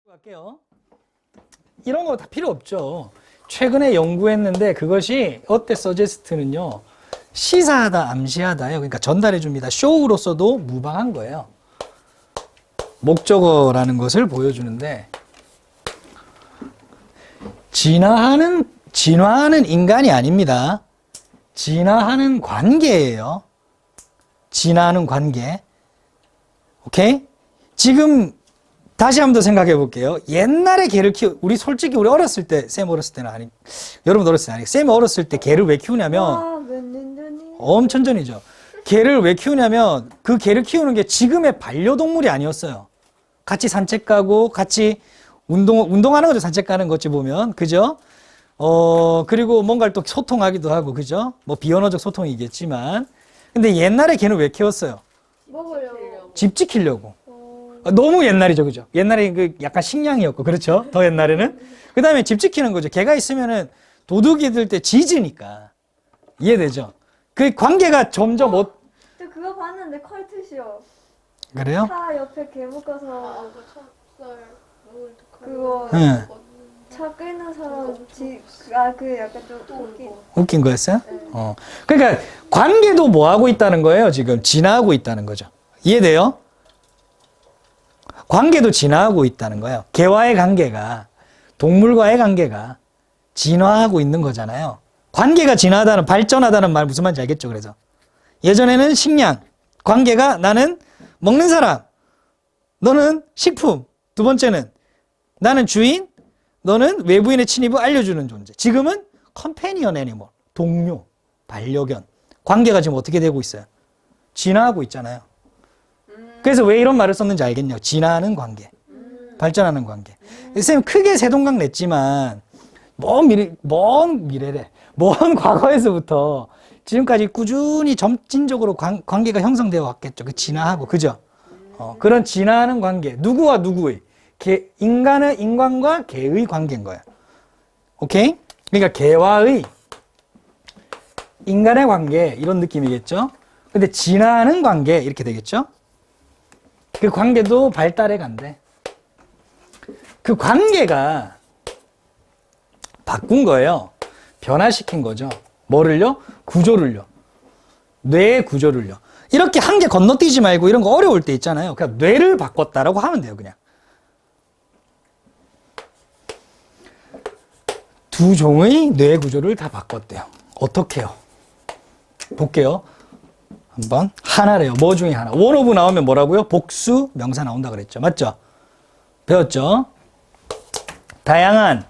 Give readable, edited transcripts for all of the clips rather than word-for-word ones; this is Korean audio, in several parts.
갈게요. 이런 거 다 필요 없죠. 최근에 연구했는데 그것이 어때 서제스트는요. 시사하다, 암시하다요. 그러니까 전달해 줍니다. 쇼우로서도 무방한 거예요. 목적어라는 것을 보여주는데 진화하는 인간이 아닙니다. 진화하는 관계예요. 진화하는 관계. 오케이? 지금 다시 한 번 더 생각해 볼게요. 옛날에 개를 우리 솔직히 우리 어렸을 때, 쌤 어렸을 때는 아니, 여러분 어렸을 때 아니, 쌤 어렸을 때 개를 왜 키우냐면, 엄청 전이죠. 개를 왜 키우냐면, 그 개를 키우는 게 지금의 반려동물이 아니었어요. 같이 산책 가고, 같이 운동하는 거죠. 산책 가는 거지 보면. 그죠? 그리고 뭔가를 또 소통하기도 하고, 그죠? 뭐 비언어적 소통이겠지만. 근데 옛날에 개는 왜 키웠어요? 먹으려고. 집 지키려고. 너무 옛날이죠, 그죠? 옛날에 그 약간 식량이었고, 그렇죠? 더 옛날에는. 그 다음에 집 지키는 거죠. 개가 있으면은 도둑이 들 때 짖으니까. 이해되죠? 그 관계가 점점 저 그거 봤는데 컬투쇼. 그래요? 차 옆에 개 묶어서 찹쌀 그거 응. 차 끄는 사람 그 약간 좀 웃긴. 웃긴 거였어요? 그러니까 관계도 뭐 하고 있다는 거예요, 지금. 진화하고 있다는 거죠. 이해돼요? 관계도 진화하고 있다는 거예요. 개와의 관계가, 동물과의 관계가 진화하고 있는 거잖아요. 관계가 진화하다는, 발전하다는 말 무슨 말인지 알겠죠? 그래서. 예전에는 식량, 관계가 나는 먹는 사람, 너는 식품, 두 번째는 나는 주인, 너는 외부인의 침입을 알려주는 존재. 지금은 컴패니언 애니멀, 동료, 반려견. 관계가 지금 어떻게 되고 있어요? 진화하고 있잖아요. 그래서 왜 이런 말을 썼는지 알겠냐? 진화하는 관계, 발전하는 관계. 선생님 크게 세동강 냈지만 먼 미래래, 먼 과거에서부터 지금까지 꾸준히 점진적으로 관계가 형성되어 왔겠죠. 그 진화하고, 그죠? 그런 진화하는 관계, 누구와 누구의, 인간과 개의 관계인 거예요. 오케이? 그러니까 개와의 인간의 관계 이런 느낌이겠죠. 근데 진화하는 관계 이렇게 되겠죠. 그 관계도 발달해 간대. 그 관계가 바꾼 거예요. 변화시킨 거죠. 뭐를요? 구조를요. 뇌의 구조를요. 이렇게 한 개 건너뛰지 말고 이런 거 어려울 때 있잖아요. 그냥 뇌를 바꿨다라고 하면 돼요. 그냥. 두 종의 뇌 구조를 다 바꿨대요. 어떻게요? 볼게요. 한번 하나래요. 뭐 중에 하나. 원 오브 나오면 뭐라고요? 복수 명사 나온다 그랬죠. 맞죠? 배웠죠? 다양한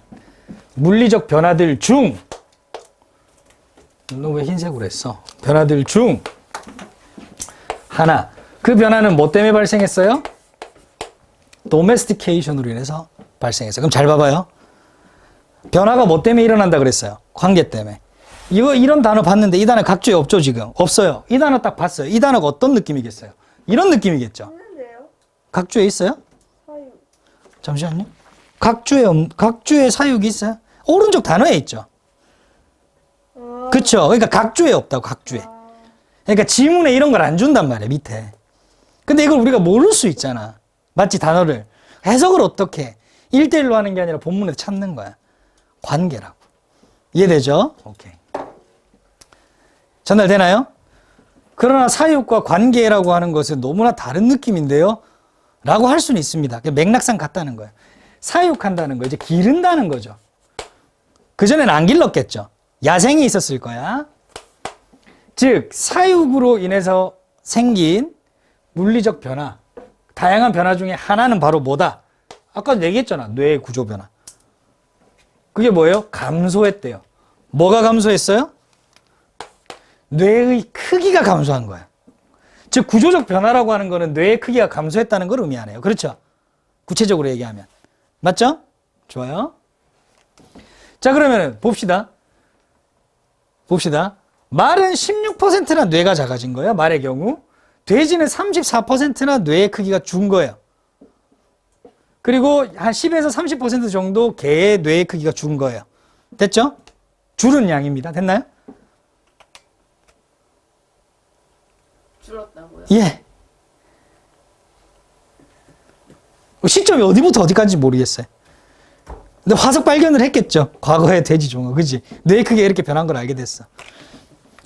물리적 변화들 중 너 왜 흰색으로 했어? 변화들 중 하나. 그 변화는 뭐 때문에 발생했어요? 도메스티케이션으로 인해서 발생했어요. 그럼 잘 봐봐요. 변화가 뭐 때문에 일어난다 그랬어요? 관계 때문에. 이런 단어 봤는데 이 단어 각주에 없죠, 지금? 없어요. 이 단어 딱 봤어요. 이 단어가 어떤 느낌이겠어요? 이런 느낌이겠죠? 있는데요? 각주에 있어요? 사유. 잠시만요. 각주에 사육이 있어요? 오른쪽 단어에 있죠? 그쵸? 그러니까 각주에 없다고, 각주에. 그러니까 지문에 이런 걸 안 준단 말이에요, 밑에. 근데 이걸 우리가 모를 수 있잖아. 맞지, 단어를. 해석을 어떻게 해? 1대1로 하는 게 아니라 본문에서 찾는 거야. 관계라고. 이해되죠? 오케이. 전달되나요? 그러나 사육과 관계라고 하는 것은 너무나 다른 느낌인데요? 라고 할 수는 있습니다. 맥락상 같다는 거예요. 사육한다는 거, 이제 기른다는 거죠. 그전에는 안 길렀겠죠. 야생이 있었을 거야. 즉, 사육으로 인해서 생긴 물리적 변화, 다양한 변화 중에 하나는 바로 뭐다? 아까 얘기했잖아. 뇌 구조 변화. 그게 뭐예요? 감소했대요. 뭐가 감소했어요? 뇌의 크기가 감소한 거야. 즉 구조적 변화라고 하는 거는 뇌의 크기가 감소했다는 걸 의미하네요. 그렇죠? 구체적으로 얘기하면. 맞죠? 좋아요. 자, 그러면 봅시다. 말은 16%나 뇌가 작아진 거예요. 말의 경우. 돼지는 34%나 뇌의 크기가 준 거예요. 그리고 한 10에서 30% 정도 개의 뇌의 크기가 준 거예요. 됐죠? 줄은 양입니다. 됐나요? 줄었다고요? 예. 시점이 어디부터 어디까지 모르겠어요. 근데 화석 발견을 했겠죠. 과거의 돼지종은. 그지? 뇌 크기가 이렇게 변한 걸 알게 됐어.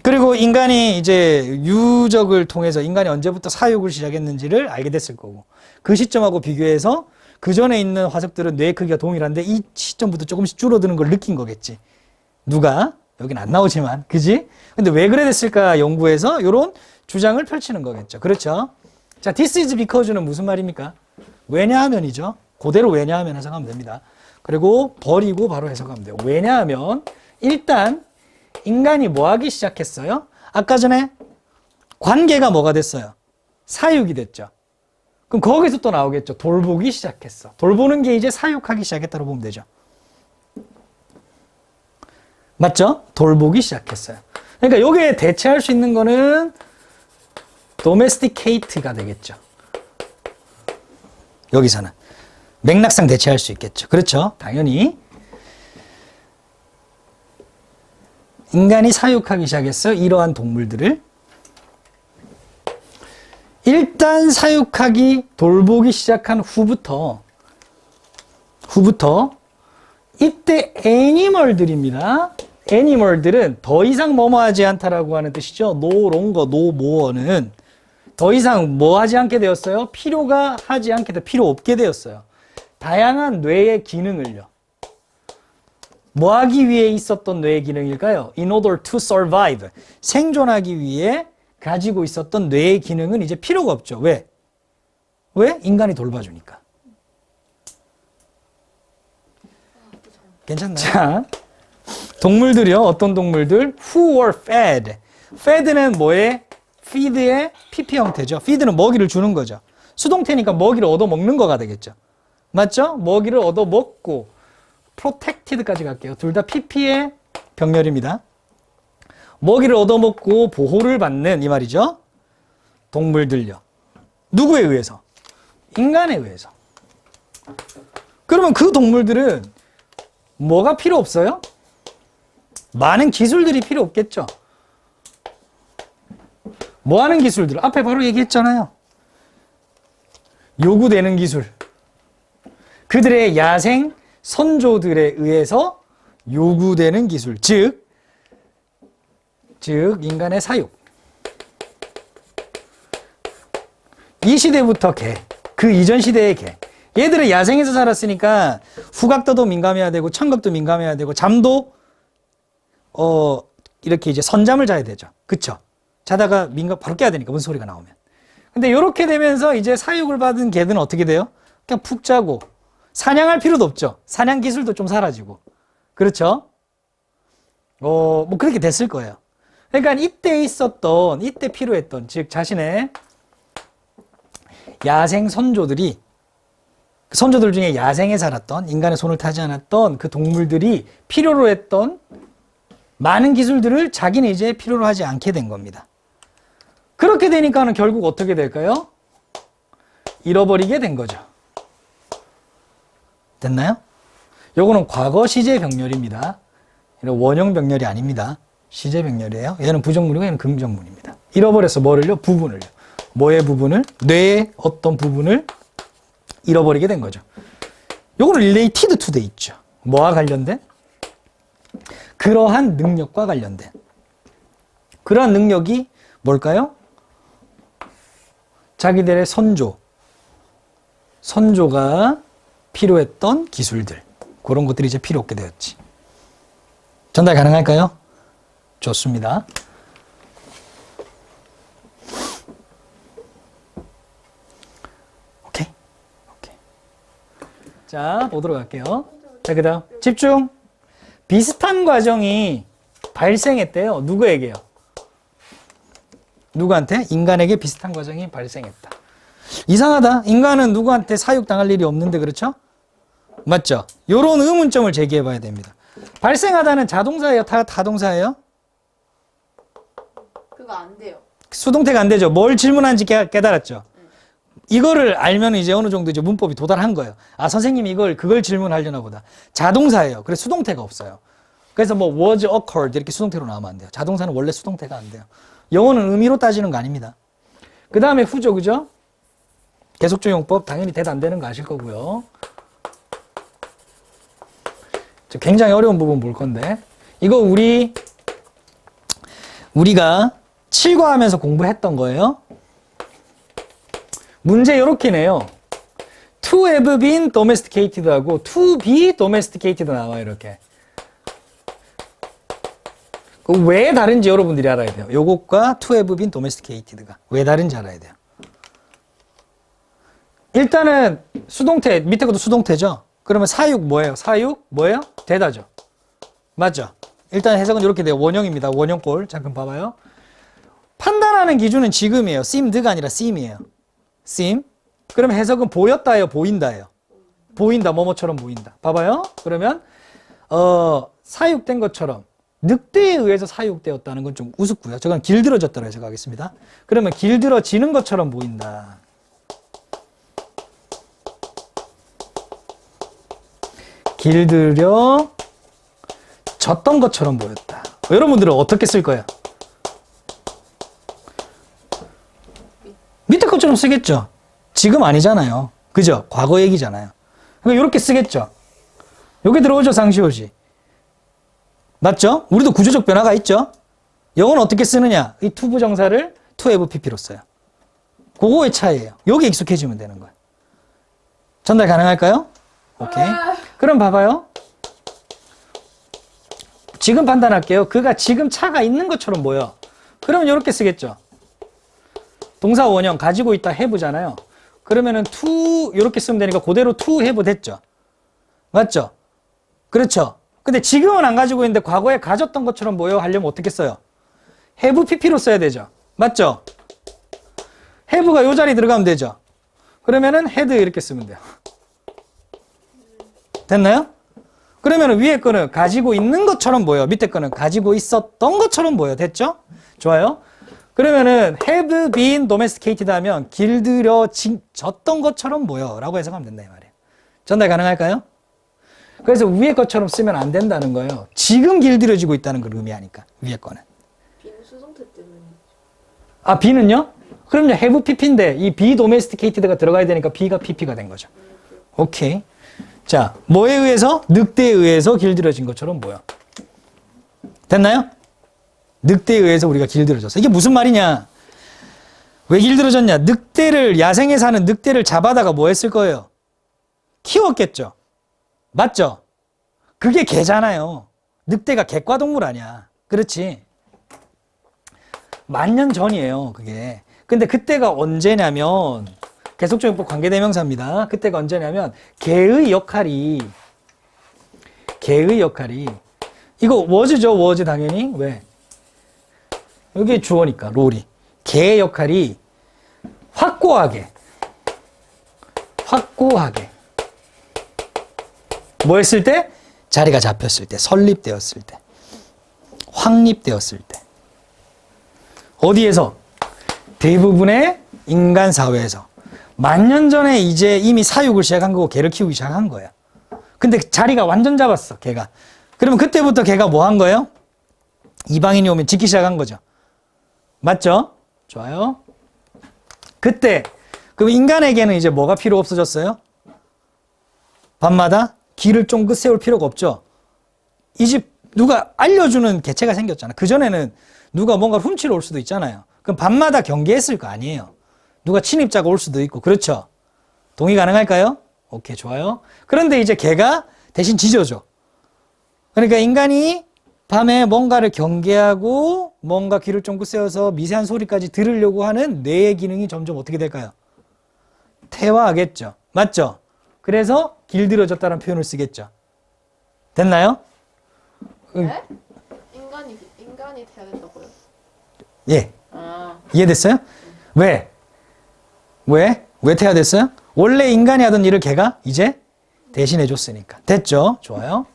그리고 인간이 이제 유적을 통해서 인간이 언제부터 사육을 시작했는지를 알게 됐을 거고, 그 시점하고 비교해서 그 전에 있는 화석들은 뇌 크기가 동일한데 이 시점부터 조금씩 줄어드는 걸 느낀 거겠지. 누가? 여긴 안 나오지만. 그지? 근데 왜 그래 됐을까 연구해서 이런 주장을 펼치는 거겠죠. 그렇죠? 자, this is because는 무슨 말입니까? 왜냐하면이죠. 그대로 왜냐하면 해석하면 됩니다. 그리고 버리고 바로 해석하면 돼요. 왜냐하면 일단 인간이 뭐 하기 시작했어요? 아까 전에 관계가 뭐가 됐어요? 사육이 됐죠. 그럼 거기서 또 나오겠죠. 돌보기 시작했어. 돌보는 게 이제 사육하기 시작했다고 보면 되죠. 맞죠? 돌보기 시작했어요. 그러니까 여기에 대체할 수 있는 거는 domesticate가 되겠죠. 여기서는 맥락상 대체할 수 있겠죠. 그렇죠? 당연히 인간이 사육하기 시작했어요. 이러한 동물들을. 일단 사육하기, 돌보기 시작한 후부터 이때 애니멀들입니다. 애니멀들은 더 이상 뭐뭐하지 않다라고 하는 뜻이죠. no longer, no more는 더 이상 뭐 하지 않게 되었어요? 필요가 하지 않게 돼, 필요 없게 되었어요. 다양한 뇌의 기능을요. 뭐 하기 위해 있었던 뇌의 기능일까요? In order to survive. 생존하기 위해 가지고 있었던 뇌의 기능은 이제 필요가 없죠. 왜? 왜? 인간이 돌봐주니까. 괜찮나요? 자, 동물들이요. 어떤 동물들? Who were fed. fed는 뭐에? feed의 PP 형태죠. feed는 먹이를 주는 거죠. 수동태니까 먹이를 얻어 먹는 거가 되겠죠. 맞죠? 먹이를 얻어 먹고 protected까지 갈게요. 둘 다 PP의 병렬입니다. 먹이를 얻어 먹고 보호를 받는 이 말이죠. 동물들요. 누구에 의해서? 인간에 의해서. 그러면 그 동물들은 뭐가 필요 없어요? 많은 기술들이 필요 없겠죠. 뭐 하는 기술들? 앞에 바로 얘기했잖아요. 요구되는 기술. 그들의 야생 선조들에 의해서 요구되는 기술. 즉 인간의 사육. 이 시대부터 개. 그 이전 시대의 개. 얘들은 야생에서 살았으니까 후각도도 민감해야 되고 청각도 민감해야 되고 잠도 이렇게 이제 선잠을 자야 되죠. 그쵸? 자다가 바로 깨야 되니까 무슨 소리가 나오면. 근데 이렇게 되면서 이제 사육을 받은 개들은 어떻게 돼요? 그냥 푹 자고 사냥할 필요도 없죠. 사냥 기술도 좀 사라지고. 그렇죠? 뭐 그렇게 됐을 거예요. 그러니까 이때 필요했던, 즉 자신의 야생 선조들이, 선조들 중에 야생에 살았던, 인간의 손을 타지 않았던 그 동물들이 필요로 했던 많은 기술들을 자기는 이제 필요로 하지 않게 된 겁니다. 그렇게 되니까는 결국 어떻게 될까요? 잃어버리게 된 거죠. 됐나요? 요거는 과거 시제 병렬입니다. 원형 병렬이 아닙니다. 시제 병렬이에요. 얘는 부정문이고 얘는 긍정문입니다. 잃어버렸어. 뭐를요? 부분을요. 뭐의 부분을? 뇌의 어떤 부분을 잃어버리게 된 거죠. 요거는 related to 돼 있죠. 뭐와 관련된? 그러한 능력과 관련된. 그러한 능력이 뭘까요? 자기들의 선조가 필요했던 기술들. 그런 것들이 이제 필요 없게 되었지. 전달 가능할까요? 좋습니다. 오케이. 자, 보도록 할게요. 자, 그 다음. 집중. 비슷한 과정이 발생했대요. 누구에게요? 누구한테? 인간에게 비슷한 과정이 발생했다. 이상하다. 인간은 누구한테 사육당할 일이 없는데, 그렇죠? 맞죠? 요런 의문점을 제기해 봐야 됩니다. 발생하다는 자동사예요? 타동사예요? 그거 안 돼요. 수동태가 안 되죠. 뭘 질문하는지 깨달았죠. 이거를 알면 이제 어느 정도 이제 문법이 도달한 거예요. 아, 선생님이 그걸 질문하려나 보다. 자동사예요. 그래서 수동태가 없어요. 그래서 뭐 was occurred 이렇게 수동태로 나오면 안 돼요. 자동사는 원래 수동태가 안 돼요. 영어는 의미로 따지는 거 아닙니다. 그 다음에 후죠, 그죠? 계속적용법 당연히 대도 안 되는 거 아실 거고요. 굉장히 어려운 부분 볼 건데 이거 우리가 7과 하면서 공부했던 거예요. 문제 이렇게 내요. To have been domesticated 하고 to be domesticated 나와요. 이렇게. 왜 다른지 여러분들이 알아야 돼요. 요것과 to have been domesticated가 왜 다른지 알아야 돼요. 일단은 수동태, 밑에 것도 수동태죠. 그러면 사육 뭐예요? 사육 뭐예요? 되다죠. 맞죠? 일단 해석은 이렇게 돼요. 원형입니다. 원형꼴. 잠깐 봐봐요. 판단하는 기준은 지금이에요. seemed가 아니라 seem이에요. seem. 그럼 해석은 보였다예요? 보인다예요? 보인다. 뭐뭐처럼 보인다. 봐봐요. 그러면 사육된 것처럼 늑대에 의해서 사육되었다는 건 좀 우습고요. 저건 길들어졌다고 해석하겠습니다. 그러면 길들어지는 것처럼 보인다. 길들여졌던 것처럼 보였다. 여러분들은 어떻게 쓸 거예요? 밑에 것처럼 쓰겠죠. 지금 아니잖아요. 그죠? 과거 얘기잖아요. 그러니까 이렇게 쓰겠죠. 여기 들어오죠. 상시호지. 맞죠? 우리도 구조적 변화가 있죠. 영어는 어떻게 쓰느냐? 이 to 부정사를 to have pp로 써요. 그거의 차이예요. 여기 익숙해지면 되는 거예요. 전달 가능할까요? 오케이. 그럼 봐봐요. 지금 판단할게요. 그가 지금 차가 있는 것처럼 보여. 그러면 이렇게 쓰겠죠. 동사 원형 가지고 있다 have잖아요. 그러면은 to 이렇게 쓰면 되니까 그대로 to have 됐죠. 맞죠? 그렇죠. 근데 지금은 안 가지고 있는데 과거에 가졌던 것처럼 보여 하려면 어떻게 써요? have pp로 써야 되죠. 맞죠? have가 이 자리에 들어가면 되죠. 그러면은 had 이렇게 쓰면 돼요. 됐나요? 그러면 위에 거는 가지고 있는 것처럼 보여. 밑에 거는 가지고 있었던 것처럼 보여. 됐죠? 좋아요. 그러면은 have been domesticated 하면 길들여졌던 것처럼 보여 라고 해석하면 된다 이 말이에요. 전달 가능할까요? 그래서 위에 것처럼 쓰면 안 된다는 거예요. 지금 길들여지고 있다는 걸 의미하니까 위에 거는. B는 수동태 때문에. 아 B는요? 그럼요. have pp인데 이 be domesticated가 들어가야 되니까 B가 pp가 된 거죠. 오케이. 자, 뭐에 의해서? 늑대에 의해서 길들여진 것처럼 보여. 됐나요? 늑대에 의해서 우리가 길들여졌어. 이게 무슨 말이냐? 왜 길들여졌냐? 늑대를, 야생에 사는 늑대를 잡아다가 뭐 했을 거예요? 키웠겠죠. 맞죠? 그게 개잖아요. 늑대가 객과동물 아니야. 그렇지? 10,000년 전이에요, 그게. 근데 그때가 언제냐면, 계속적용법 관계대명사입니다. 그때가 언제냐면 개의 역할이 이거 was죠. was 당연히. 왜? 여기 주어니까 롤이. 개의 역할이 확고하게 뭐 했을 때? 자리가 잡혔을 때, 설립되었을 때, 확립되었을 때. 어디에서? 대부분의 인간 사회에서 10,000년 전에 이제 이미 사육을 시작한 거고 개를 키우기 시작한 거야. 근데 자리가 완전 잡았어, 개가. 그러면 그때부터 개가 뭐 한 거예요? 이방인이 오면 짖기 시작한 거죠. 맞죠? 좋아요. 그때 그럼 인간에게는 이제 뭐가 필요 없어졌어요? 밤마다 길을 쫑긋 세울 필요가 없죠. 이 집 누가 알려주는 개체가 생겼잖아. 그전에는 누가 뭔가를 훔치러 올 수도 있잖아요. 그럼 밤마다 경계했을 거 아니에요. 누가 침입자가 올 수도 있고. 그렇죠? 동의 가능할까요? 오케이, 좋아요. 그런데 이제 개가 대신 짖어줘. 그러니까 인간이 밤에 뭔가를 경계하고 뭔가 귀를 쫑긋 세워서 미세한 소리까지 들으려고 하는 뇌의 기능이 점점 어떻게 될까요? 퇴화하겠죠. 맞죠? 그래서 길들여졌다는 표현을 쓰겠죠. 됐나요? 네? 인간이 돼야 된다고요? 예. 아. 이해됐어요? 왜? 왜 퇴화됐어요? 원래 인간이 하던 일을 개가 이제 대신해 줬으니까. 됐죠? 좋아요.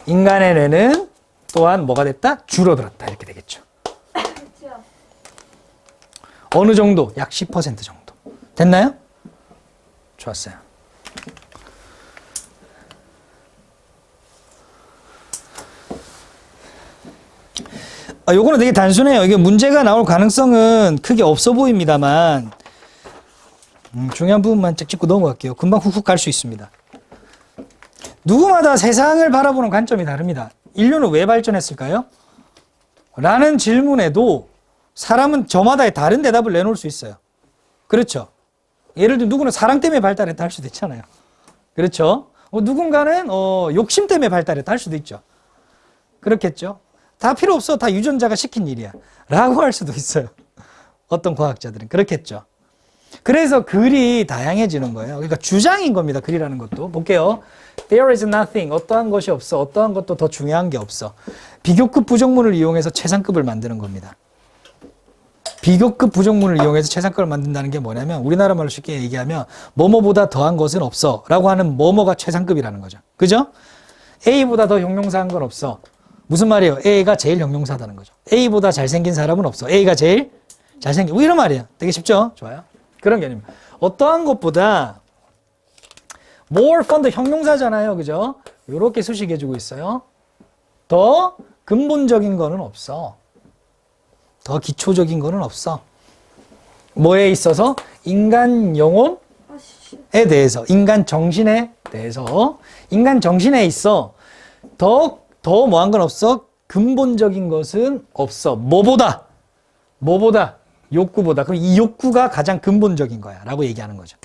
인간의 뇌는 또한 뭐가 됐다? 줄어들었다. 이렇게 되겠죠. 그렇죠. 어느 정도? 약 10% 정도. 됐나요? 좋았어요. 요거는 되게 단순해요. 이게 문제가 나올 가능성은 크게 없어 보입니다만 중요한 부분만 쫙 짚고 넘어갈게요. 금방 훅훅 갈 수 있습니다. 누구마다 세상을 바라보는 관점이 다릅니다. 인류는 왜 발전했을까요? 라는 질문에도 사람은 저마다의 다른 대답을 내놓을 수 있어요. 그렇죠? 예를 들어 누구는 사랑 때문에 발달했다 할 수도 있잖아요. 그렇죠? 누군가는 욕심 때문에 발달했다 할 수도 있죠. 그렇겠죠? 다 필요 없어. 다 유전자가 시킨 일이야. 라고 할 수도 있어요. 어떤 과학자들은. 그렇겠죠. 그래서 글이 다양해지는 거예요. 그러니까 주장인 겁니다. 글이라는 것도. 볼게요. There is nothing. 어떠한 것이 없어. 어떠한 것도 더 중요한 게 없어. 비교급 부정문을 이용해서 최상급을 만드는 겁니다. 비교급 부정문을 이용해서 최상급을 만든다는 게 뭐냐면 우리나라 말로 쉽게 얘기하면 뭐뭐보다 더한 것은 없어 라고 하는 뭐뭐가 최상급이라는 거죠. 그죠? A보다 더 형용사한 건 없어. 무슨 말이에요? A가 제일 형용사다는 거죠. A보다 잘생긴 사람은 없어. A가 제일 잘생긴 뭐 이런 말이에요. 되게 쉽죠? 좋아요. 그런 개념. 어떠한 것보다 more fun 더 형용사잖아요. 그죠? 이렇게 수식해주고 있어요. 더 근본적인 거는 없어. 더 기초적인 거는 없어. 뭐에 있어서? 인간 영혼에 대해서, 인간 정신에 대해서, 인간 정신에 있어. 더 뭐한 건 없어? 근본적인 것은 없어. 뭐보다? 욕구보다. 그럼 이 욕구가 가장 근본적인 거야. 라고 얘기하는 거죠.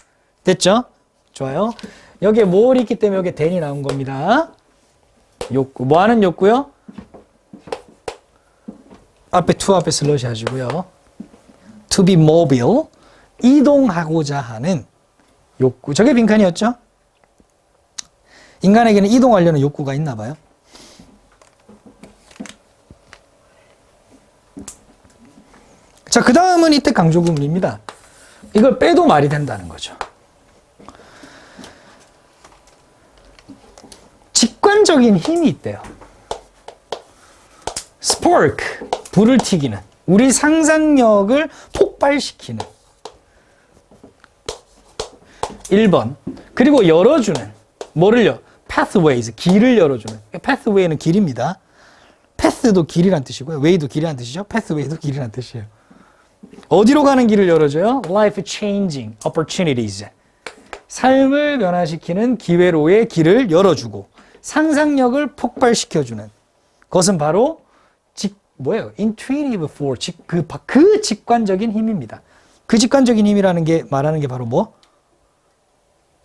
됐죠? 좋아요. 여기에 뭐를 있기 때문에 여기에 then이 나온 겁니다. 욕구. 뭐 하는 욕구요? 앞에 to 앞에 슬러시 하시고요. To be mobile. 이동하고자 하는 욕구. 저게 빈칸이었죠? 인간에게는 이동하려는 욕구가 있나 봐요. 자, 그 다음은 이때 강조 구문입니다. 이걸 빼도 말이 된다는 거죠. 직관적인 힘이 있대요. spark, 불을 튀기는, 우리 상상력을 폭발시키는. 1번. 그리고 열어주는, 뭐를요? pathways, 길을 열어주는. pathway는 길입니다. path도 길이란 뜻이고요. way도 길이란 뜻이죠. pathway도 길이란 뜻이에요. 어디로 가는 길을 열어줘요? life changing opportunities. 삶을 변화시키는 기회로의 길을 열어주고 상상력을 폭발시켜주는 것은 바로 뭐예요? intuitive force. 그 직관적인 힘입니다. 그 직관적인 힘이라는 게 말하는 게 바로 뭐?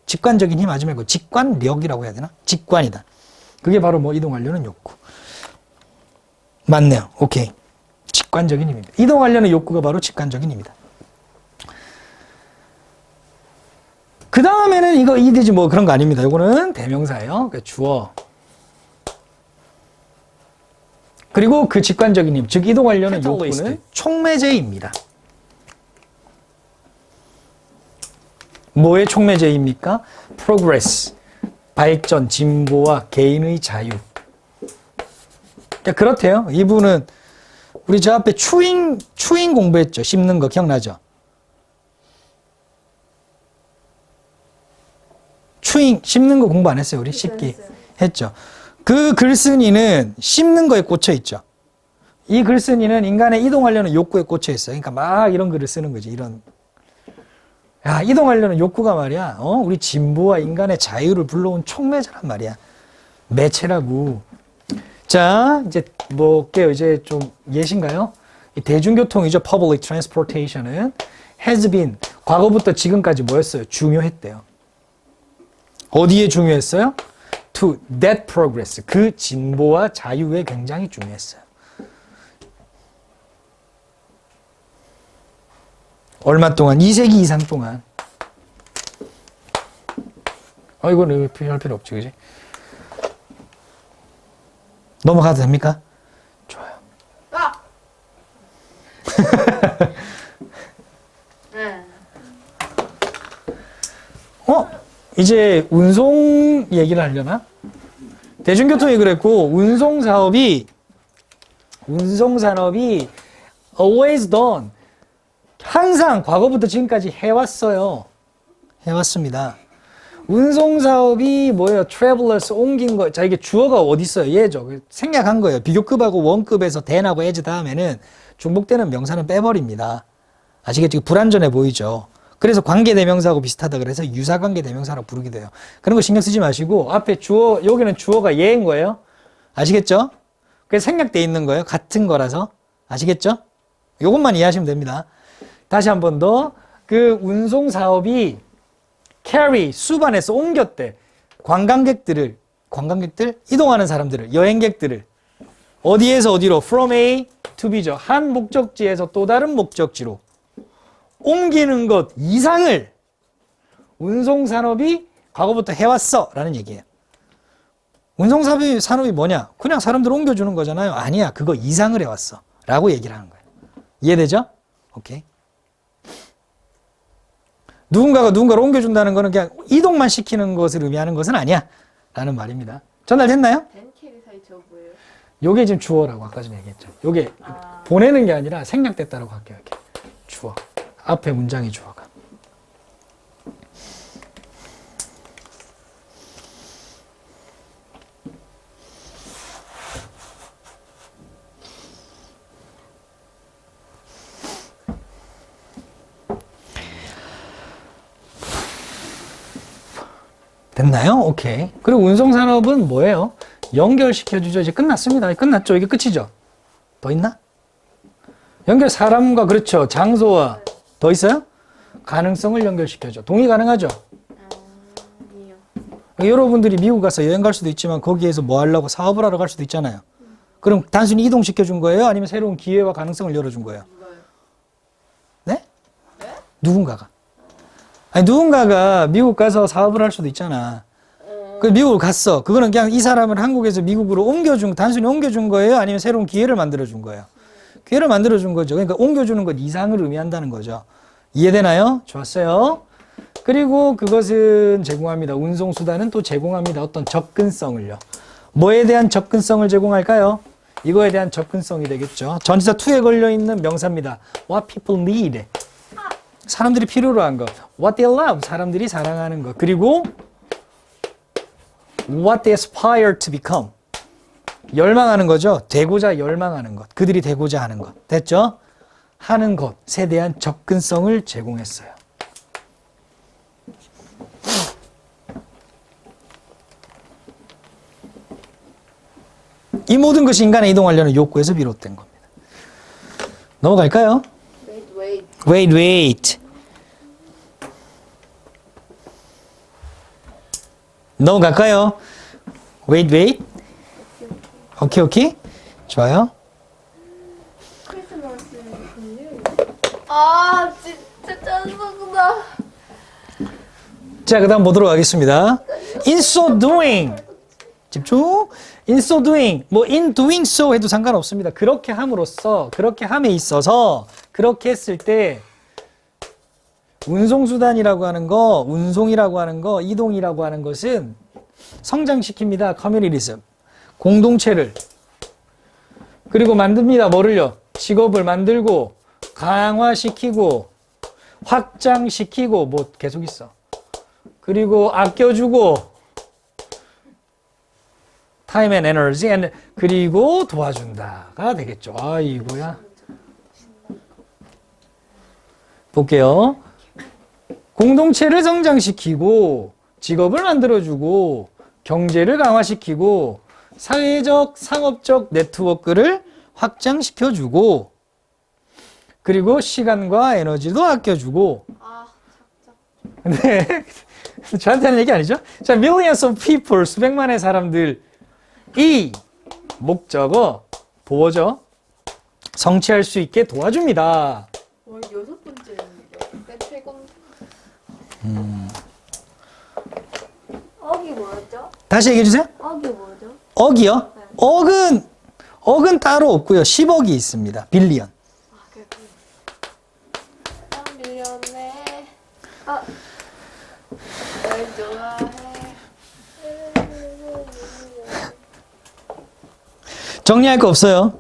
직관적인 힘 하지 말고 직관력이라고 해야 되나? 직관이다. 그게 바로 뭐 이동하려는 욕구. 맞네요. 오케이. 직관적인 힘입니다. 이동하려는 욕구가 바로 직관적인 힘이다. 그 다음에는 이거 이디지 뭐 그런 거 아닙니다. 이거는 대명사예요. 그러니까 주어. 그리고 그 직관적인 힘, 즉 이동하려는 욕구는 촉매제입니다. 뭐의 촉매제입니까? progress, 발전, 진보와 개인의 자유. 그렇대요. 이분은 우리 저 앞에 추잉 공부했죠. 씹는 거 기억나죠? 씹는 거 공부 안 했어요, 우리? 씹기. 했죠. 그 글쓴이는 씹는 거에 꽂혀 있죠. 이 글쓴이는 인간의 이동하려는 욕구에 꽂혀 있어요. 그러니까 막 이런 글을 쓰는 거지. 야, 이동하려는 욕구가 말이야. 우리 진보와 인간의 자유를 불러온 촉매제란 말이야. 매체라고. 자, 이제 볼게요. 이제 좀 예신가요? 이 대중교통이죠. Public transportation은 has been 과거부터 지금까지 뭐였어요? 중요했대요. 어디에 중요했어요? To that progress. 그 진보와 자유에 굉장히 중요했어요. 얼마 동안? 2세기 이상 동안. 이거는 할 필요 없지, 그지? 넘어가도 됩니까? 좋아요. 아! 네. 이제 운송 얘기를 하려나? 대중교통이 그랬고, 운송산업이 always done. 항상 과거부터 지금까지 해왔어요. 해왔습니다. 운송사업이 뭐예요? travelers, 옮긴 거. 자, 이게 주어가 어디 있어요? 얘죠. 생략한 거예요. 비교급하고 원급에서 then하고 as 다음에는 중복되는 명사는 빼버립니다. 아시겠죠? 불완전해 보이죠? 그래서 관계대명사하고 비슷하다 그래서 유사관계대명사라고 부르기도 해요. 그런 거 신경 쓰지 마시고 앞에 주어, 여기는 주어가 얘인 거예요. 아시겠죠? 그래서 생략돼 있는 거예요. 같은 거라서. 아시겠죠? 요것만 이해하시면 됩니다. 다시 한 번 더. 그 운송 사업이 carry, 수반해서 옮겼대. 관광객들, 이동하는 사람들을, 여행객들을 어디에서 어디로? From A to B죠. 한 목적지에서 또 다른 목적지로 옮기는 것 이상을 운송산업이 과거부터 해왔어 라는 얘기예요. 운송산업이 뭐냐? 그냥 사람들 옮겨주는 거잖아요. 아니야. 그거 이상을 해왔어 라고 얘기를 하는 거예요. 이해되죠? 오케이. 누군가가 누군가를 옮겨준다는 거는 그냥 이동만 시키는 것을 의미하는 것은 아니야 라는 말입니다. 전달됐나요? 벤캐리 사이트가 뭐예요? 요게 지금 주어라고 아까 전에 얘기했죠. 요게 보내는 게 아니라 생략됐다라고 할게요. 이렇게. 주어. 앞에 문장이 주어가. 됐나요? 오케이. 그리고 운송산업은 뭐예요? 연결시켜주죠. 이제 끝났습니다. 끝났죠? 이게 끝이죠? 더 있나? 연결 사람과 그렇죠. 장소와 더 있어요? 가능성을 연결시켜줘. 동의 가능하죠? 아니요. 여러분들이 미국 가서 여행 갈 수도 있지만 거기에서 뭐 하려고 사업을 하러 갈 수도 있잖아요. 그럼 단순히 이동시켜 준 거예요? 아니면 새로운 기회와 가능성을 열어준 거예요? 누가요? 네? 네? 누군가가. 아니 누군가가 미국 가서 사업을 할 수도 있잖아. 그 미국을 갔어. 그거는 그냥 이 사람을 한국에서 미국으로 단순히 옮겨준 거예요? 아니면 새로운 기회를 만들어준 거예요? 기회를 만들어준 거죠. 그러니까 옮겨주는 것 이상을 의미한다는 거죠. 이해되나요? 좋았어요. 그리고 그것은 제공합니다. 운송수단은 또 제공합니다. 어떤 접근성을요. 뭐에 대한 접근성을 제공할까요? 이거에 대한 접근성이 되겠죠. 전치사 to에 걸려있는 명사입니다. What people need. 사람들이 필요로 한 것. What they love. 사람들이 사랑하는 것. 그리고 What they aspire to become. 열망하는 거죠. 되고자 열망하는 것. 그들이 되고자 하는 것. 됐죠? 하는 것에 대한 접근성을 제공했어요. 이 모든 것이 인간의 이동하려는 욕구에서 비롯된 겁니다. 넘어갈까요? Wait. 넘어갈까요? Wait. 오케이. 좋아요. 크리스마스 금요일. 아 진짜 짜증나. 자, 그 다음 보도록 하겠습니다. In so doing. 집중. In so doing. 뭐 in doing so 해도 상관없습니다. 그렇게 함으로써, 그렇게 함에 있어서, 그렇게 했을 때 운송수단이라고 하는 거, 운송이라고 하는 거, 이동이라고 하는 것은 성장시킵니다. 커뮤니리즘. 공동체를. 그리고 만듭니다. 뭐를요? 직업을 만들고, 강화시키고, 확장시키고, 뭐 계속 있어. 그리고 아껴주고, time and energy, and 그리고 도와준다가 되겠죠. 아이고야. 볼게요. 공동체를 성장시키고, 직업을 만들어주고, 경제를 강화시키고, 사회적, 상업적 네트워크를 확장시켜주고, 그리고 시간과 에너지도 아껴주고. 아 네. 저한테 하는 얘기 아니죠? 자, millions of people, 수백만의 사람들이 목적어, 보어죠. 성취할 수 있게 도와줍니다. 와 6번째입니다. 내 최근 억이 뭐였죠? 다시 얘기해 주세요. 억이 뭐죠? 억이요? 억은 따로 없고요. 10억이 있습니다. 빌리언. 아 그렇군. 난 밀렸네. 아, 널 좋아해. 정리할 거 없어요.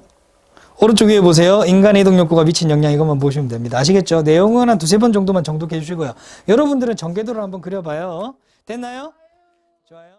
오른쪽 위에 보세요. 인간의 이동 욕구가 미친 영향 이것만 보시면 됩니다. 아시겠죠? 내용은 한 2-3번 정도만 정독해 주시고요. 여러분들은 전개도를 한번 그려봐요. 됐나요? 좋아요.